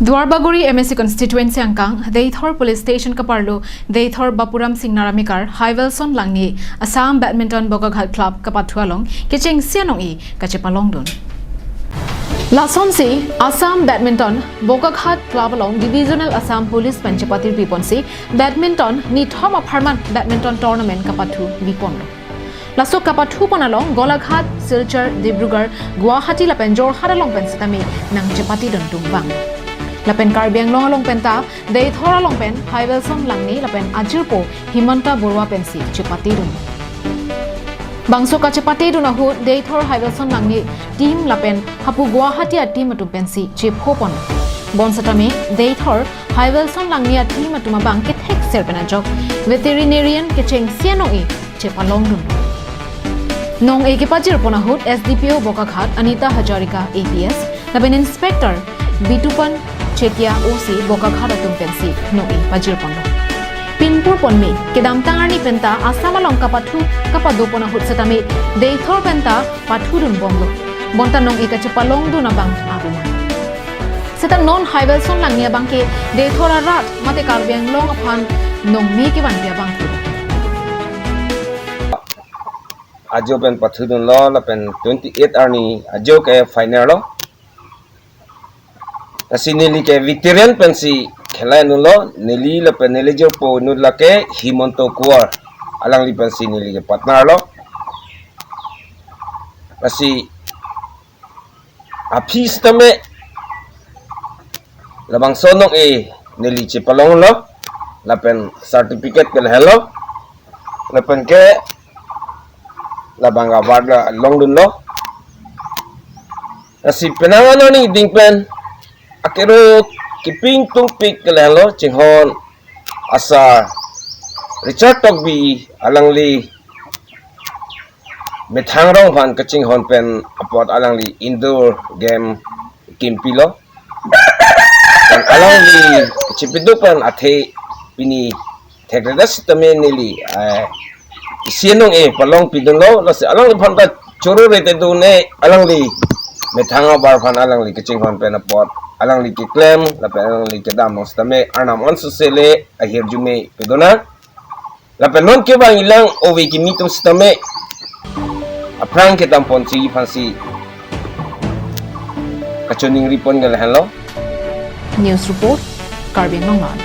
Dwarbaguri MSC constituency angkang Deithor police station kaparlo Deithor Bapuram Singh Naramikar Highwelson langni Assam Badminton Bogaghat Club kapathualong kicheng sianong I kachepalong dun Lasonsi Assam Badminton Bogaghat Club along Divisional Assam Police Panchapatir Viponsi Badminton ni thoma Pharman Badminton Tournament kapathu vipondo Lasok kapathu panalong Golaghat Silchar Dibrugarh Guwahati lapen Jorhat along pensitami nang chepati dun tungbang Lapen Karbiang long penta Deithor long pen Highwelson langni lapen Ajirpo Himanta Borwa pensi chepati dun Bangso ka chepati dun ahu Deithor Highwelson langni team lapen hapu Guwahati a team atu pensi chephopon Bonsatami Deithor Highwelson langni a team atu mabang kithek serpena jok veterinarian kecheng sianong I chepalong dun Nong e kipajir ponahut SDPO Bogaghat Anita Hajarika APS lapen inspector Bitupan Chetia OC Bogaghat atum pensi noi pajir pondo Pinpur ponmi kedam tangarni penta Assam along kapathu kapado ponahut setami Deithor penta pathurun bomlo bonta nong ika chepalong du na bang abuna Seta non Highwelson langnia bangke Deithor rat mate Karbiang long aphan nong mi ki ban bia bang Ajo pen pathudun lo la pen 28 arni ajo ke final lo Asi nili ke Victorian pensi khelai nulo nili la pen nili jo po nula ke Himonto Kuar alang li pensi nili ke partner lo Asi apis tame labang sonong e nili chepalong lo la pen certificate ke hello la pen ke labang award la long dun lo Asi penangan ni dingpen Akiro kiping tung pik kelelo cinghon asar Richard Togbi alangli methangrong han kachinghon pen apot alangli indoor game kimpilo dan alangli chipidupan athe pini thekredas tamenili isienong palong pidunlo lase alangli phanta choro rete dune alangli methanga bar phan alangli kachinghon pen apot alang li claim la pe alang li kedam nos tame arnam on sele ahir jume pedona la pe non ke bang ilang owe ki mitum stame aprang ke tampon si fansi kachoning ripon gal hello News report Karbiang Longman